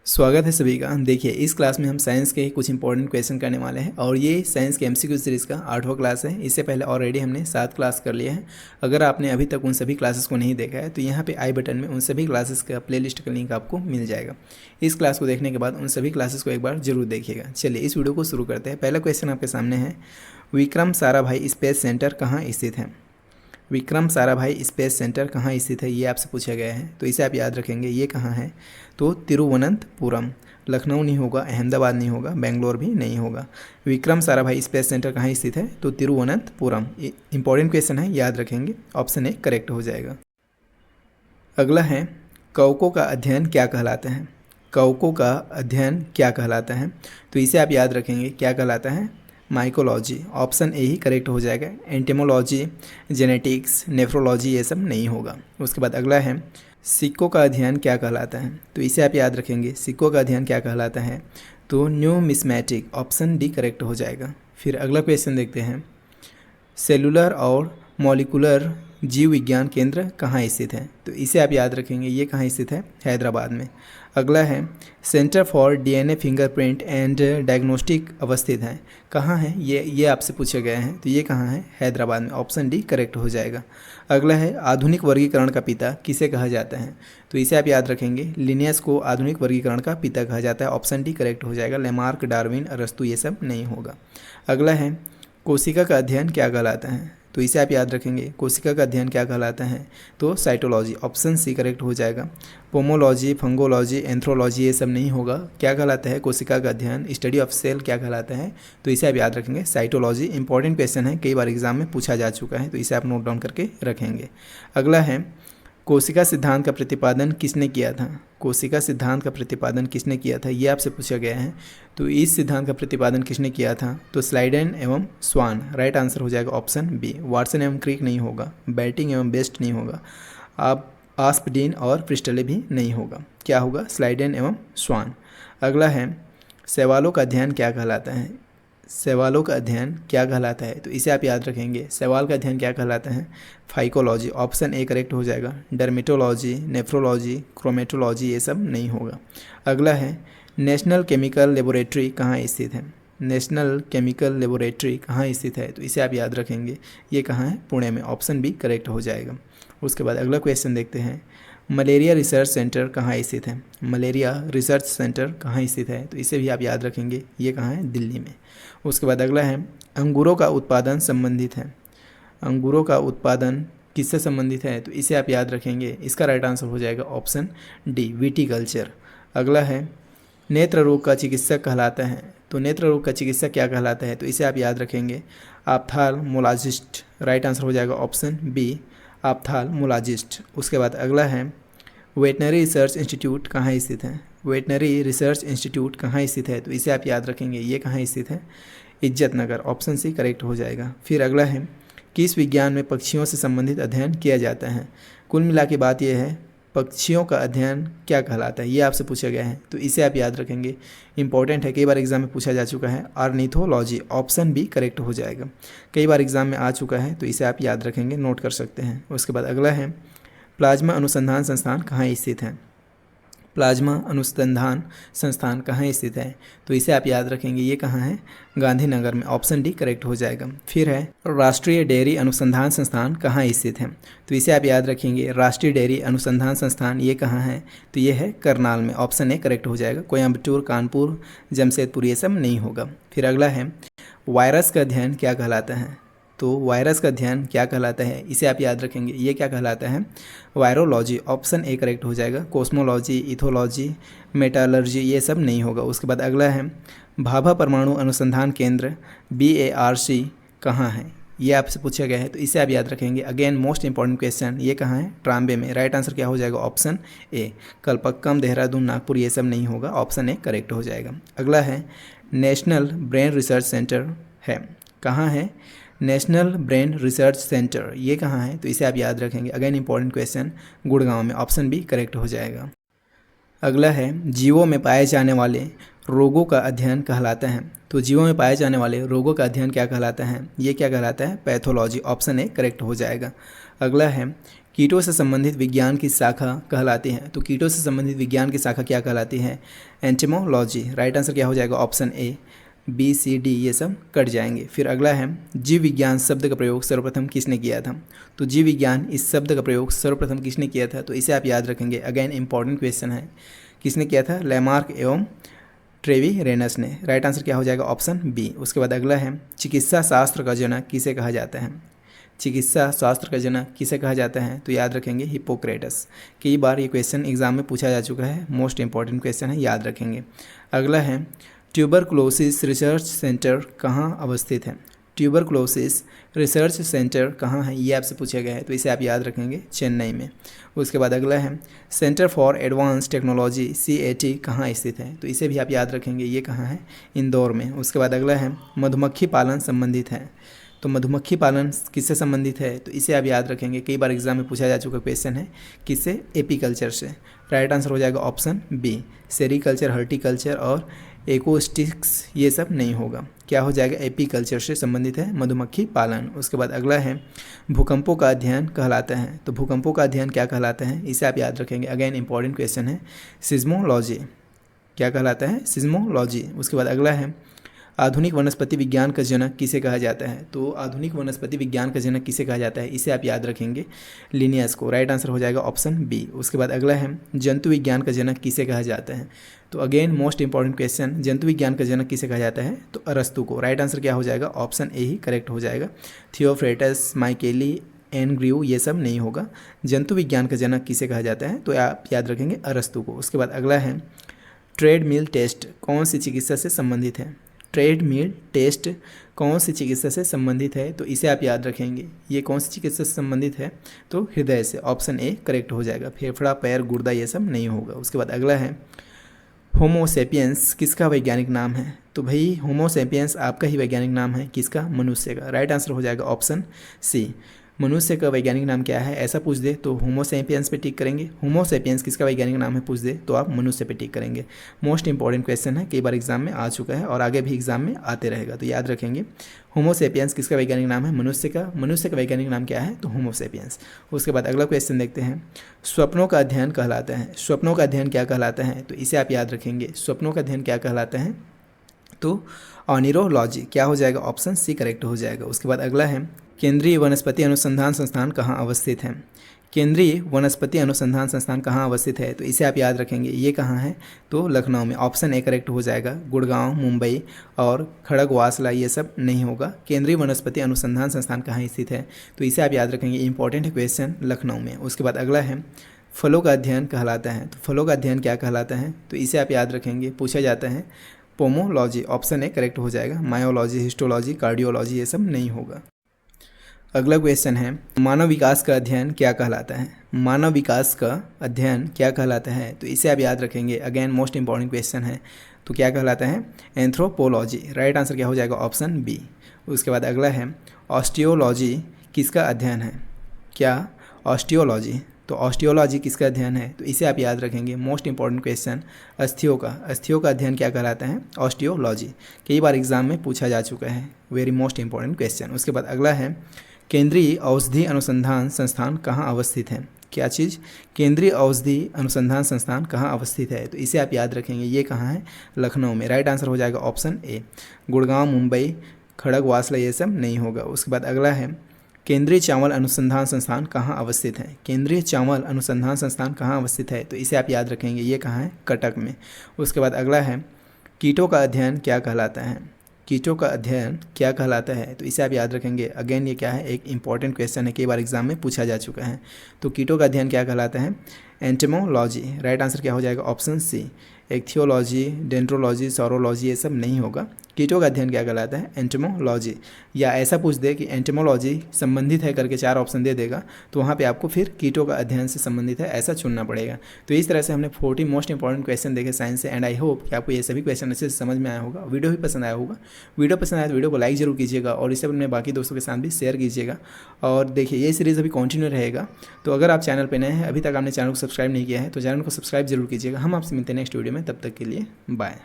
स्वागत है सभी का। देखिए, इस क्लास में हम साइंस के कुछ इंपॉर्टेंट क्वेश्चन करने वाले हैं और ये साइंस के एमसीक्यू सीरीज़ का 8वां क्लास है। इससे पहले ऑलरेडी हमने 7 क्लास कर लिए हैं। अगर आपने अभी तक उन सभी क्लासेस को नहीं देखा है तो यहाँ पे आई बटन में उन सभी क्लासेस का प्लेलिस्ट का लिंक आपको मिल जाएगा। इस क्लास को देखने के बाद उन सभी क्लासेस को एक बार जरूर देखिएगा। चलिए इस वीडियो को शुरू करते हैं। पहला क्वेश्चन आपके सामने है, विक्रम साराभाई स्पेस सेंटर कहाँ स्थित है? विक्रम साराभाई स्पेस सेंटर कहाँ स्थित है, ये आपसे पूछा गया है। तो इसे आप याद रखेंगे, ये कहाँ है? तो तिरुवनंतपुरम। लखनऊ नहीं होगा, अहमदाबाद नहीं होगा, बेंगलोर भी नहीं होगा। विक्रम साराभाई स्पेस सेंटर कहाँ स्थित है? तो तिरुवनंतपुरम। इंपॉर्टेंट क्वेश्चन है, याद रखेंगे। ऑप्शन ए करेक्ट हो जाएगा। अगला है, कवकों का अध्ययन क्या कहलाता है? कवकों का अध्ययन क्या कहलाता है? तो इसे आप याद रखेंगे, क्या कहलाता है? Mycology. Option A he correct हो जाएगा। एंटेमोलॉजी, जेनेटिक्स, नेफ्रोलॉजी ये सब नहीं होगा। उसके बाद अगला है, सिक्कों का अध्ययन क्या कहलाता है? तो इसे आप याद रखेंगे, सिक्कों का अध्ययन क्या कहलाता है? तो न्यूमिस्मैटिक। ऑप्शन डी करेक्ट हो जाएगा। फिर अगला क्वेश्चन देखते हैं, सेलुलर और मॉलिकुलर जीव विज्ञान केंद्र कहाँ स्थित है? तो इसे आप याद रखेंगे, ये कहाँ स्थित है? हैदराबाद में। अगला है, centre for DNA fingerprint and diagnostic अवस्थित है, कहाँ है? ये आपसे पूछे गए हैं। तो ये कहाँ है? हैदराबाद में। ऑप्शन डी करेक्ट हो जाएगा। अगला है, आधुनिक वर्गीकरण का पिता किसे कहा जाता है? तो इसे आप याद रखेंगे, लिनियस को आधुनिक वर्गीकरण का पिता कहा जाता है। ऑप्शन डी करेक्ट हो जाएगा। लेमार्क, डार्विन, अरस्तु ये सब नहीं होगा। अगला है, कोशिका का अध्ययन क्या कहलाता है? तो इसे आप याद रखेंगे, कोशिका का अध्ययन क्या कहलाता है? तो साइटोलॉजी। ऑप्शन सी करेक्ट हो जाएगा। पोमोलॉजी, फंगोलॉजी, एंथ्रोलॉजी ये सब नहीं होगा। क्या कहलाता है कोशिका का अध्ययन? स्टडी ऑफ सेल क्या कहलाता है? तो इसे आप याद रखेंगे, साइटोलॉजी। इंपॉर्टेंट क्वेश्चन है, कई बार एग्जाम में पूछा जा चुका है, तो इसे आप नोट डाउन करके रखेंगे। अगला है, कोशिका सिद्धांत का प्रतिपादन किसने किया था? कोशिका सिद्धांत का प्रतिपादन किसने किया था, ये आपसे पूछा गया है। तो इस सिद्धांत का प्रतिपादन किसने किया था? तो स्लाइडेन एवं स्वान। राइट आंसर हो जाएगा ऑप्शन बी। वाटसन एवं क्रिक नहीं होगा। बैटिंग एवं बेस्ट नहीं होगा। आप आस्पडीन और प्रिस्टले भी नहीं होगा। क्या होगा? स्लाइडेन एवं स्वान। अगला है, सवालों का अध्ययन क्या कहलाता है? सवालों का अध्ययन क्या कहलाता है? तो इसे आप याद रखेंगे, सवाल का अध्ययन क्या कहलाता है? फाइकोलॉजी। ऑप्शन ए करेक्ट हो जाएगा। डर्मेटोलॉजी, नेफ्रोलॉजी, क्रोमेटोलॉजी ये सब नहीं होगा। अगला है, नेशनल केमिकल लेबोरेटरी कहाँ स्थित है? नेशनल केमिकल लेबोरेटरी कहाँ स्थित है? तो इसे आप याद रखेंगे, ये कहाँ है? पुणे में। ऑप्शन बी करेक्ट हो जाएगा। उसके बाद अगला क्वेश्चन देखते हैं, मलेरिया रिसर्च सेंटर कहाँ स्थित है? मलेरिया रिसर्च सेंटर कहाँ स्थित है? तो इसे भी आप याद रखेंगे, ये कहाँ है? दिल्ली में। उसके बाद अगला है, अंगूरों का उत्पादन संबंधित है। अंगूरों का उत्पादन किससे संबंधित है? तो इसे आप याद रखेंगे, इसका राइट आंसर हो जाएगा ऑप्शन डी, विटीकल्चर। अगला है, नेत्र रोग का चिकित्सक कहलाता है। तो नेत्र रोग का चिकित्सक क्या कहलाता है? तो इसे आप याद रखेंगे, ऑप्थाल्मोलॉजिस्ट। राइट आंसर हो जाएगा ऑप्शन बी, ऑप्थाल्मोलॉजिस्ट। उसके बाद अगला है, वेटनरी रिसर्च इंस्टीट्यूट कहाँ स्थित है? वेटनरी रिसर्च इंस्टीट्यूट कहाँ स्थित है? तो इसे आप याद रखेंगे, ये कहाँ स्थित है? इज्जत नगर। ऑप्शन सी करेक्ट हो जाएगा। फिर अगला है, किस विज्ञान में पक्षियों से संबंधित अध्ययन किया जाता है? कुल मिला के बात यह है, पक्षियों का अध्ययन क्या कहलाता है, ये आपसे पूछा गया है। तो इसे आप याद रखेंगे, इंपॉर्टेंट है, कई बार एग्जाम में पूछा जा चुका है। ऑर्निथोलॉजी। ऑप्शन बी करेक्ट हो जाएगा। कई बार एग्जाम में आ चुका है, तो इसे आप याद रखेंगे, नोट कर सकते हैं। उसके बाद अगला है, प्लाज्मा अनुसंधान संस्थान कहाँ स्थित है? प्लाज्मा अनुसंधान संस्थान कहाँ स्थित है? तो इसे आप याद रखेंगे, ये कहाँ है? गांधीनगर में। ऑप्शन डी करेक्ट हो जाएगा। फिर है, राष्ट्रीय डेयरी अनुसंधान संस्थान कहाँ स्थित है? तो इसे आप याद रखेंगे, राष्ट्रीय डेयरी अनुसंधान संस्थान ये कहाँ है? तो ये है करनाल में। ऑप्शन ए करेक्ट हो जाएगा। कोयम्बटूर, कानपुर, जमशेदपुर ये सब नहीं होगा। फिर अगला है, वायरस का अध्ययन क्या कहलाता है? तो वायरस का अध्ययन क्या कहलाता है? इसे आप याद रखेंगे, ये क्या कहलाता है? वायरोलॉजी। ऑप्शन ए करेक्ट हो जाएगा। कोस्मोलॉजी, इथोलॉजी, मेटालर्जी ये सब नहीं होगा। उसके बाद अगला है, भाभा परमाणु अनुसंधान केंद्र BARC कहाँ है? ये आपसे पूछा गया है, तो इसे आप याद रखेंगे। अगेन मोस्ट इंपॉर्टेंट क्वेश्चन, ये कहाँ है? ट्राम्बे में। राइट आंसर क्या हो जाएगा? Option A. कलपक्कम, देहरादून, नागपुर ये सब नहीं होगा। ऑप्शन ए करेक्ट हो जाएगा। अगला है, नेशनल ब्रेन रिसर्च सेंटर है, कहाँ है? नेशनल ब्रेन रिसर्च सेंटर ये कहाँ है? तो इसे आप याद रखेंगे। अगेन इंपॉर्टेंट क्वेश्चन, गुड़गांव में। ऑप्शन बी करेक्ट हो जाएगा। अगला है, जीवों में पाए जाने वाले रोगों का अध्ययन कहलाता है। तो जीवों में पाए जाने वाले रोगों का अध्ययन क्या कहलाता है? ये क्या कहलाता है? पैथोलॉजी। ऑप्शन ए करेक्ट हो जाएगा। अगला है, कीटों से संबंधित विज्ञान की शाखा कहलाती है। तो कीटों से संबंधित विज्ञान की शाखा क्या कहलाती है? एंटोमोलॉजी। राइट आंसर क्या हो जाएगा? Option A. B C D ये सब कट जाएंगे। फिर अगला है जीव विज्ञान शब्द का प्रयोग सर्वप्रथम किसने किया था? तो जीव विज्ञान इस शब्द का प्रयोग सर्वप्रथम किसने किया था? तो इसे आप याद रखेंगे, अगेन इंपॉर्टेंट क्वेश्चन है। किसने किया था? लैमार्क एवं ट्रेविरेनस ने। राइट आंसर क्या हो जाएगा? Option B. उसके बाद अगला है चिकित्सा शास्त्र का जनक किसे कहा जाता है? चिकित्सा शास्त्र का जनक किसे कहा जाता है? तो याद रखेंगे हिप्पोक्रेटस। कई बार ये क्वेश्चन एग्जाम में पूछा जा चुका है, मोस्ट इंपॉर्टेंट क्वेश्चन है, याद रखेंगे। अगला है ट्यूबरकुलोसिस रिसर्च सेंटर कहाँ अवस्थित है? ट्यूबरकुलोसिस रिसर्च सेंटर कहाँ है, ये आपसे पूछा गया है, तो इसे आप याद रखेंगे चेन्नई में। उसके बाद अगला है centre for advance technology CAT कहाँ स्थित है? तो इसे भी आप याद रखेंगे, ये कहाँ है? इंदौर में। उसके बाद अगला है मधुमक्खी पालन संबंधित है। तो मधुमक्खी पालन किससे संबंधित है? तो इसे आप याद रखेंगे, कई बार एग्जाम में पूछा जा चुका क्वेश्चन है। किससे? एपीकल्चर से। राइट आंसर हो जाएगा ऑप्शन बी। सेरीकल्चर, हर्टिकल्चर और एकोस्टिक्स ये सब नहीं होगा। क्या हो जाएगा? एपीकल्चर से संबंधित है मधुमक्खी पालन। उसके बाद अगला है भूकंपों का अध्ययन कहलाता है। तो भूकंपों का अध्ययन क्या कहलाता है? इसे आप याद रखेंगे, अगेन इंपॉर्टेंट क्वेश्चन है। सिज्मोलॉजी। क्या कहलाता है? सिज्मोलॉजी। उसके बाद अगला है आधुनिक वनस्पति विज्ञान का जनक किसे कहा जाता है? तो आधुनिक वनस्पति विज्ञान का जनक किसे कहा जाता है? इसे आप याद रखेंगे, लिनियस को। राइट आंसर हो जाएगा ऑप्शन बी। उसके बाद अगला है जंतु विज्ञान का जनक किसे कहा जाता है? तो अगेन मोस्ट इंपॉर्टेंट क्वेश्चन, जंतु विज्ञान का जनक किसे कहा जाता है? तो अरस्तु को। राइट आंसर क्या हो जाएगा? ऑप्शन ए ही करेक्ट हो जाएगा। थियोफ्रेटस, माइकेली, एनग्रीव ये सब नहीं होगा। जंतु विज्ञान का जनक किसे कहा जाता है? तो आप याद रखेंगे अरस्तु को। उसके बाद अगला है ट्रेडमिल टेस्ट कौन सी चिकित्सा से संबंधित है? ट्रेडमिल टेस्ट कौन सी चिकित्सा से संबंधित है? तो इसे आप याद रखेंगे, ये कौन सी चिकित्सा से संबंधित है? तो हृदय से। ऑप्शन ए करेक्ट हो जाएगा। फेफड़ा, पैर, गुर्दा ये सब नहीं होगा। उसके बाद अगला है होमोसेपियंस किसका वैज्ञानिक नाम है? तो भाई होमोसेपियंस आपका ही वैज्ञानिक नाम है। किसका? मनुष्य का। राइट आंसर हो जाएगा ऑप्शन सी। मनुष्य का वैज्ञानिक नाम क्या है ऐसा पूछ दे तो होमोसेपियंस पे टिक करेंगे। होमोसेपियंस किसका वैज्ञानिक नाम है पूछ दे तो आप मनुष्य पे टिक करेंगे। मोस्ट इंपॉर्टेंट क्वेश्चन है, कई बार एग्जाम में आ चुका है और आगे भी एग्जाम में आते रहेगा, तो याद रखेंगे। होमोसेपियंस किसका वैज्ञानिक नाम है? मनुष्य का। मनुष्य का वैज्ञानिक नाम क्या है? तो होमोसेपियंस। उसके बाद अगला क्वेश्चन देखते हैं, स्वप्नों का अध्ययन कहलाता है। स्वप्नों का अध्ययन क्या कहलाता है? तो इसे आप याद रखेंगे, स्वप्नों का अध्ययन क्या कहलाता है? तो ऑनिरोलॉजी। क्या हो जाएगा? ऑप्शन सी करेक्ट हो जाएगा। उसके बाद अगला है केंद्रीय वनस्पति अनुसंधान संस्थान कहाँ अवस्थित है? केंद्रीय वनस्पति अनुसंधान संस्थान कहाँ अवस्थित है? तो इसे आप याद रखेंगे, ये कहाँ है? तो लखनऊ में। ऑप्शन ए करेक्ट हो जाएगा। गुड़गांव, मुंबई और खड़गवासला ये सब नहीं होगा। केंद्रीय वनस्पति अनुसंधान संस्थान कहाँ स्थित है? तो इसे आप याद रखेंगे, इंपॉर्टेंट क्वेश्चन, लखनऊ में। उसके बाद अगला है फलों का अध्ययन कहलाता है। तो फलों का अध्ययन क्या कहलाता है? तो इसे आप याद रखेंगे, पूछा जाता है पोमोलॉजी। ऑप्शन ए करेक्ट हो जाएगा। मायोलॉजी, हिस्टोलॉजी, कार्डियोलॉजी ये सब नहीं होगा। अगला क्वेश्चन है मानव विकास का अध्ययन क्या कहलाता है? मानव विकास का अध्ययन क्या कहलाता है? तो इसे आप याद रखेंगे, अगेन मोस्ट इंपॉर्टेंट क्वेश्चन है। तो क्या कहलाता है? एंथ्रोपोलॉजी। राइट आंसर क्या हो जाएगा? Option B. उसके बाद अगला है ऑस्टियोलॉजी किसका अध्ययन है? क्या? ऑस्टियोलॉजी। तो ऑस्टियोलॉजी किसका अध्ययन है? तो इसे आप याद रखेंगे, मोस्ट इंपॉर्टेंट क्वेश्चन, अस्थियों का। अस्थियों का अध्ययन क्या कहलाता है? ऑस्टियोलॉजी। कई बार एग्जाम में पूछा जा चुका है, वेरी मोस्ट इंपॉर्टेंट क्वेश्चन। उसके बाद अगला है केंद्रीय औषधि अनुसंधान संस्थान कहाँ अवस्थित है? क्या चीज़? केंद्रीय औषधि अनुसंधान संस्थान कहाँ अवस्थित है? तो इसे आप याद रखेंगे, ये कहाँ है? लखनऊ में। राइट आंसर हो जाएगा ऑप्शन ए। गुड़गांव, मुंबई, खड़गवासला ये सब नहीं होगा। उसके बाद अगला है केंद्रीय चावल अनुसंधान संस्थान कहाँ अवस्थित है? केंद्रीय चावल अनुसंधान संस्थान कहाँ अवस्थित है? तो इसे आप याद रखेंगे, ये कहाँ है? कटक में। उसके बाद अगला है कीटों का अध्ययन क्या कहलाता है? कीटों का अध्ययन क्या कहलाता है? तो इसे आप याद रखेंगे, अगेन ये क्या है? एक इंपॉर्टेंट क्वेश्चन है, कई बार एग्जाम में पूछा जा चुका है। तो कीटों का अध्ययन क्या कहलाता है? एंटेमोलॉजी। राइट आंसर क्या हो जाएगा? Option C. Ichthyology, dendrology, saurology ये सब नहीं होगा। कीटों का अध्ययन क्या कहलाता है? एंटेमोलॉजी। या ऐसा पूछ दे कि एंटेमोलॉजी संबंधित है करके 4 ऑप्शन दे देगा, तो वहाँ पे आपको फिर कीटों का अध्ययन से संबंधित है ऐसा चुनना पड़ेगा। तो इस तरह से हमने 40 मोस्ट इंपॉर्टेंट क्वेश्चन देखे साइंस से, एंड आई होप कि आपको ये सभी क्वेश्चन अच्छे से समझ में आया होगा। वीडियो भी पसंद आया होगा। वीडियो पसंद आया तो वीडियो को लाइक जरूर कीजिएगा और इसे अपने बाकी दोस्तों के साथ भी शेयर कीजिएगा। और देखिए ये सीरीज़ अभी कंटिन्यू रहेगा, तो अगर आप चैनल पर नए हैं, अभी तक आपने चैनल को सब्सक्राइब नहीं किया है तो चैनल को सब्सक्राइब जरूर कीजिएगा। हम आपसे मिलते हैं नेक्स्ट वीडियो में, तब तक के लिए बाय।